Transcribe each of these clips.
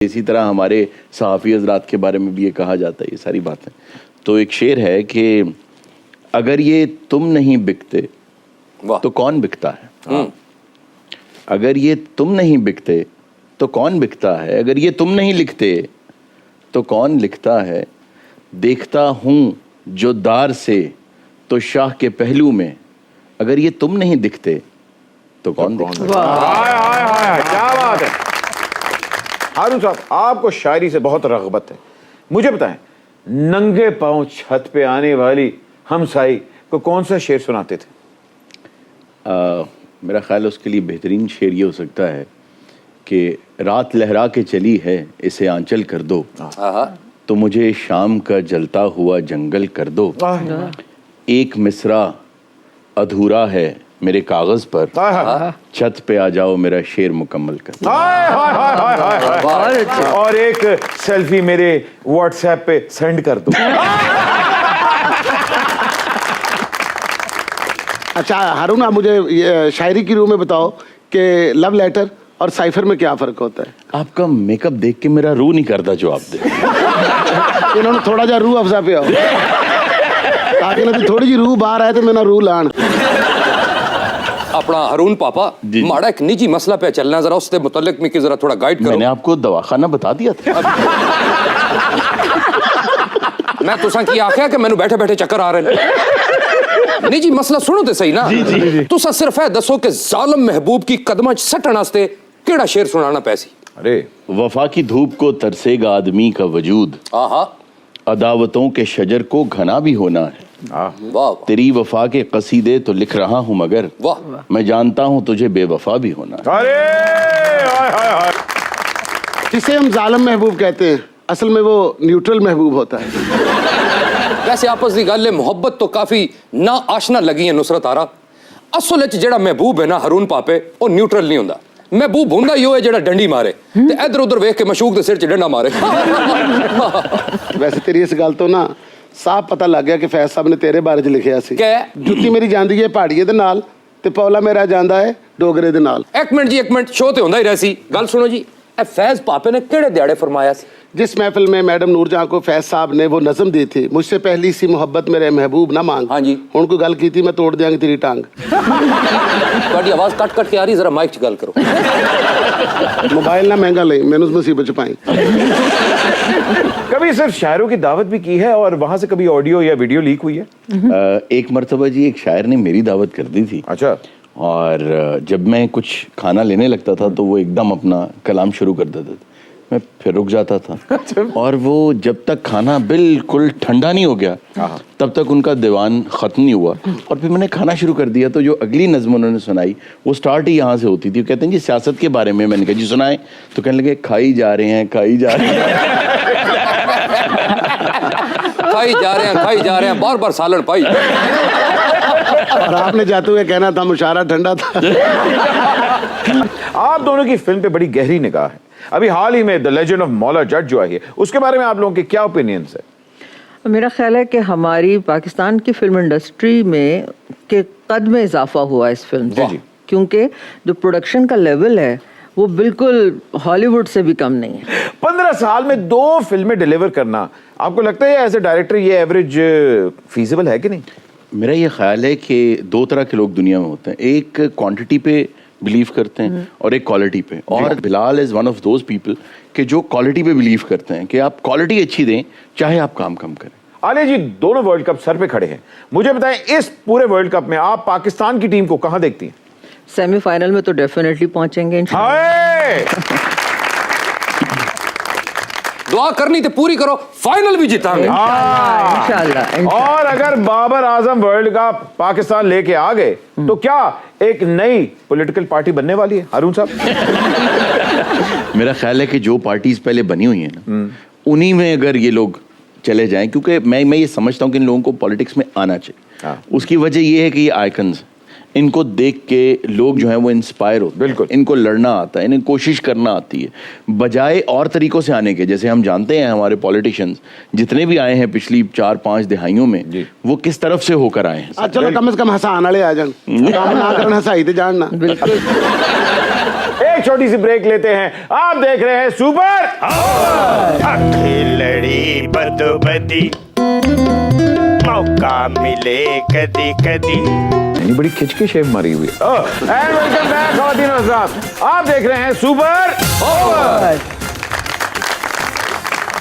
इसी तरह हमारे सहाफ़ी हज़रात के बारे में भी ये कहा जाता है, ये सारी बातें। तो एक शेर है कि अगर ये तुम नहीं बिकते तो कौन बिकता है। अगर ये तुम नहीं बिकते तो कौन बिकता है। अगर ये तुम नहीं लिखते तो कौन लिखता है। देखता हूँ जो दार से तो शाह के पहलू में, अगर ये तुम नहीं दिखते तो कौन दिखता है। क्या बात है हारून साहब, आपको शायरी से बहुत रग़बत है। मुझे बताएं, नंगे पांव छत पे आने वाली हमसाई को कौन सा शेर सुनाते थे? मेरा ख्याल है उसके लिए बेहतरीन शेर ये हो सकता है कि रात लहरा के चली है इसे आंचल कर दो, तो मुझे शाम का जलता हुआ जंगल कर दो। एक मिसरा अधूरा है मेरे कागज पर, छत पे आ जाओ मेरा शेर मुकम्मल कर। और एक सेल्फी मेरे व्हाट्सएप पे सेंड कर दो। अच्छा हारून, आप मुझे ये शायरी की रूह में बताओ कि लव लेटर और साइफर में क्या फर्क होता है? आपका मेकअप देख के मेरा रूह नहीं करता जवाब दे। इन्होंने थोड़ा जा रूह अफजा पे आओ ताकि ना थोड़ी जी रूह बाहर आए तो मेरा रूह लान। अपना हारून पापा माड़ा एक निजी मसला पे चलना, जरा उससे मुतल्लिक में कि जरा थोड़ा गाइड करो। मैंने आपको दवाखाना बता दिया था। मैं तुसा की आख्या कि मैनू बैठे बैठे चक्कर आ रहे हैं। निजी मसला सुनो तो सही ना। तुसा सिर्फ है दसो कि जालिम महबूब की कदमां च सटण वास्ते केड़ा शेर सुनाना पैसी। अरे वफा की धूप को तरसेगा आदमी का वजूद, अदावतों के शजर को घना भी होना है। वाह तेरी वफा के कसीदे तो लिख रहा हूँ मगर वाह, मैं जानता हूँ तुझे बेवफा भी होना है। अरे हाय हाय हाय। जिसे हम जालिम महबूब कहते हैं, असल में वो न्यूट्रल महबूब होता है। वैसे आपस की गल है, मोहब्बत तो काफी ना आशना लगी है नुसरत आरा। असल च जेड़ा महबूब है ना हारून पापे, वो न्यूट्रल नहीं होंदा। महबूब होंदा यो है जेड़ा डंडी मारे ते इधर उधर वेख के मशूक दे सिर च डंडा मारे। वैसे तेरी इस गल तो ना साफ पता लग गया कि फैज साहब ने तेरे बारे च लिखिया सी। क्या? जुत्ती मेरी जांदी है पहाड़िए दे नाल ते पौला मेरा जांदा है डोगरे दे नाल। एक मिनट जी, एक मिनट, शो ते होंदा ही रहसी। गल सुनो जी, ए फैज पापे ने केड़े दिहाड़े फरमाया सी? जिस महफिल में मैडम नूरजहां को फैज साहब ने वो नज़म दी थी, मुझसे पहली सी मोहब्बत मेरे महबूब ना मांग। हाँ जी। हुण कोई गल की थी मैं तोड़ दियांगी तेरी टांग। ਤੁਹਾਡੀ आवाज कट कट के आ रही, जरा माइक च गल करो। मोबाइल ना महंगा ले, मैंने उस मुसीबत च पाई। कभी सिर्फ शायरों की दावत भी की है और वहां से कभी ऑडियो या वीडियो लीक हुई है? एक मर्तबा जी एक शायर ने मेरी दावत कर दी थी। अच्छा। और जब मैं कुछ खाना लेने लगता था तो वो एकदम अपना कलाम शुरू कर देते थे, मैं फिर रुक जाता था। और वो जब तक खाना बिल्कुल ठंडा नहीं हो गया तब तक उनका दीवान ख़त्म नहीं हुआ। और फिर मैंने खाना शुरू कर दिया तो जो अगली नज़्म उन्होंने सुनाई वो स्टार्ट ही यहाँ से होती थी। कहते हैं जी सियासत के बारे में। मैंने कहा जी सुनाए, तो कहने लगे खाई जा रहे हैं खाई जा रहे हैं। खाई जा रहे हैं, बार बार सालन पाई। और आपने जाते हुए कहना था मुशारा ठंडा था। आप दोनों की फिल्म पे बड़ी गहरी निगाह है। अभी हाल ही में the legend of Maula Jatt जो आई है, उसके बारे में आप लोगों के क्या ओपिनियंस है? मेरा ख्याल है कि हमारी पाकिस्तान की फिल्म इंडस्ट्री में के कद में इजाफा हुआ इस फिल्म से, क्योंकि जो प्रोडक्शन का लेवल है वो बिल्कुल हॉलीवुड से भी कम नहीं है। 15 साल में 2 फिल्में डिलीवर करना, आपको लगता है एज ए डायरेक्टर ये एवरेज फीजिबल है कि नहीं? मेरा ये ख्याल है कि दो तरह के लोग दुनिया में होते हैं, एक क्वांटिटी पे बिलीव करते हैं और एक क्वालिटी पे। और Bilal is one of those people कि जो क्वालिटी पे बिलीव करते हैं कि आप क्वालिटी अच्छी दें चाहे आप काम कम करें। आलिया जी, दोनों वर्ल्ड कप सर पे खड़े हैं, मुझे बताएं इस पूरे वर्ल्ड कप में आप पाकिस्तान की टीम को कहां देखती हैं? सेमीफाइनल में तो डेफिनेटली पहुंचेंगे दुआ करनी तो पूरी करो, फाइनल भी जीतांगे इंशाल्लाह। और अगर बाबर आजम वर्ल्ड कप पाकिस्तान लेके आ गए तो क्या एक नई पॉलिटिकल पार्टी बनने वाली है हारून साहब? मेरा ख्याल है कि जो पार्टीज पहले बनी हुई हैं ना उन्हीं में अगर ये लोग चले जाएं, क्योंकि मैं ये समझता हूं कि इन लोगों को पॉलिटिक्स में आना चाहिए। उसकी वजह ये है कि ये आइकन्स, इनको देख के लोग जो हैं वो इंस्पायर होते हैं। बिल्कुल। इनको लड़ना आता है, इन्हें कोशिश करना आती है, बजाय और तरीकों से आने के। जैसे हम जानते हैं हमारे पॉलिटिशियंस जितने भी आए हैं पिछली 4-5 दिहाइयों में, वो किस तरफ से होकर आए हैं। चलो कम से कम हसान वाले आ जान, काम ना करना हसाई ते जान ना। बिल्कुल। एक छोटी सी ब्रेक लेते हैं। आप देख रहे हैं सुपर लड़ी बदोबदी, मौका मिले कदी कदी। बड़ी खिंच के शेप मारी हुई है। एंड वेलकम बैक ख़वातीन और हज़रात, आप देख रहे हैं सुपर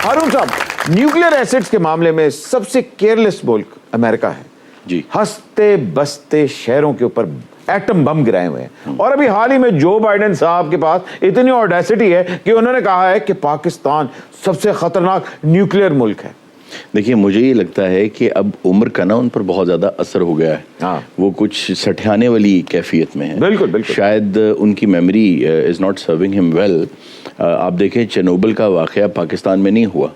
हारून साहब, न्यूक्लियर एसिड्स के मामले में सबसे केयरलेस मुल्क अमेरिका है जी। हंसते बसते शहरों के ऊपर एटम बम गिराए हुए हैं। और अभी हाल ही में जो बाइडेन साहब के पास इतनी ऑडेसिटी है कि उन्होंने कहा है कि पाकिस्तान सबसे खतरनाक न्यूक्लियर मुल्क है। देखिए, मुझे ये लगता है कि अब उम्र का ना उन पर बहुत ज़्यादा असर हो गया है। हाँ। वो कुछ सठियाने वाली कैफियत में है। बिल्कुल बिल्कुल। शायद उनकी memory is not serving him well. आप देखें, चेरनोबिल का वाक़या पाकिस्तान में नहीं हुआ,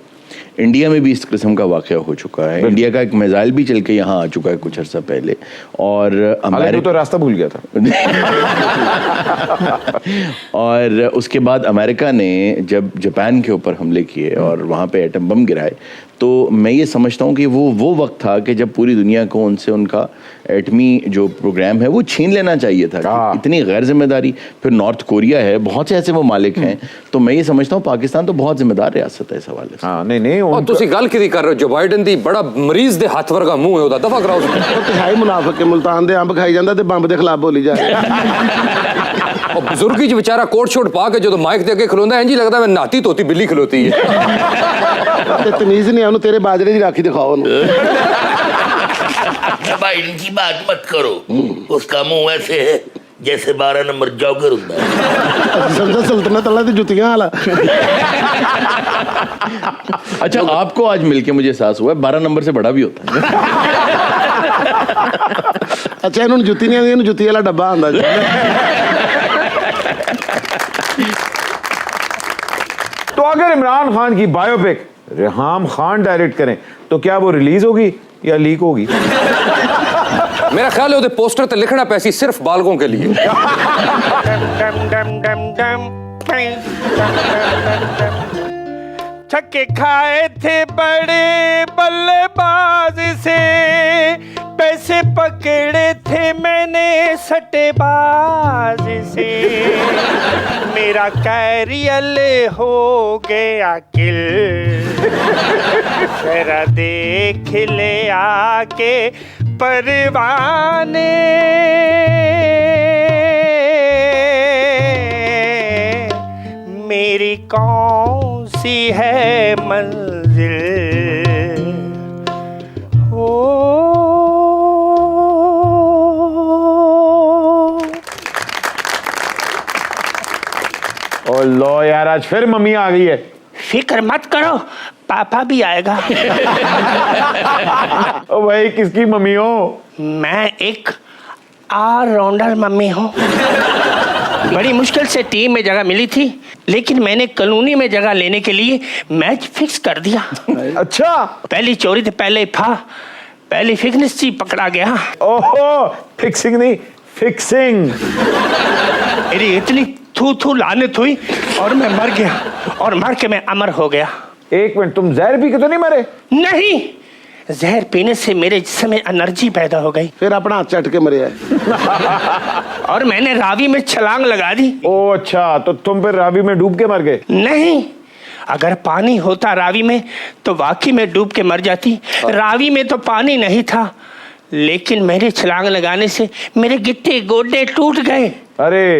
इंडिया में भी इस किस्म का वाक़या हो चुका है। इंडिया का एक मिसाइल भी चल के यहाँ आ चुका है कुछ अर्सा पहले। और अमेरिका तो रास्ता भूल गया था। और उसके बाद अमेरिका ने जब जापान के ऊपर हमले किए और वहाँ पे एटम बम गिराए, तो मैं ये समझता हूँ कि वो वक्त था कि जब पूरी दुनिया को उनसे उनका एटमी जो प्रोग्राम है वो छीन लेना चाहिए था। कि इतनी गैर जिम्मेदारी। फिर नॉर्थ कोरिया है, बहुत से ऐसे ममालिक हैं। तो मैं ये समझता हूँ पाकिस्तान तो बहुत जिम्मेदार रियासत है इस हवाले से। हाँ, नहीं और तुसी गल की कर रहे हो, जो बाइडन दी बड़ा मरीज दे हाथ वर्गा मुंह है, दफा कराओ। तिहाई मुनाफिक के मुल्तान दे अंब खाई जाता ते बंब दे खिलाफ बोली जाए। और बुजुर्गी च बेचारा कोट शोट पा के जो माइक दे के खलोंदा है, इंज लगदा है नाती तोती बिल्ली खलोती है। ते तमीज नहीं है, तेरे बाजरे की राखी दिखाओ। बाइडन की बात मत करो, उसका मुंह ऐसे है जैसे 12 नंबर जॉगर होता है। संसद सल्तनत अल्लाह दी जुतियां वाला। अच्छा, आपको आज मिलके मुझे एहसास हुआ है 12 नंबर से बड़ा भी होता है। अच्छा, इन्होंने जुती नहीं आती, इन्होंने जुती वाला डब्बा आंदा। तो अगर इमरान खान की बायोपिक रेहाम खान डायरेक्ट करें तो क्या वो रिलीज होगी या लीक होगी? मेरा ख्याल है उधर पोस्टर तो लिखना पैसी सिर्फ बालगों के लिए। छक्के खाए थे बड़े बल्लेबाज से, पैसे पकड़े थे मैंने सट्टेबाज से, मेरा कैरियर हो गया किल, जरा देख ले आके परवाने, मेरी कौन सी है मंजिल, ओ लो यार, आज फिर मम्मी आ गई है। फिक्र मत करो, पापा भी आएगा। ओ भाई, किसकी मम्मी हो? मैं एक ऑलराउंडर मम्मी हूँ। बड़ी मुश्किल से टीम में जगह मिली थी, लेकिन मैंने कॉलोनी में जगह लेने के लिए मैच फिक्स कर दिया। अच्छा, पहली चोरी तो पहले था, पहली फिटनेस ची पकड़ा गया। ओहो, फिक्सिंग नहीं फिक्सिंग। मेरी इतनी थू थू लानत हुई और मैं मर गया, और मर के मैं अमर हो गया। एक मिनट, तुम जहर पी के तो नहीं मरे? नहीं, जहर पीने से मेरे जिस्म में एनर्जी पैदा हो गई। फिर अपना हाथ चट के मरे है। और मैंने रावी में छलांग लगा दी। ओ अच्छा, तो तुम फिर रावी में डूब के मर गए? नहीं, अगर पानी होता रावी में तो वाकई में डूब के मर जाती। रावी में तो पानी नहीं था, लेकिन मेरे छलांग लगाने से मेरे गिट्टे गोडे टूट गए। अरे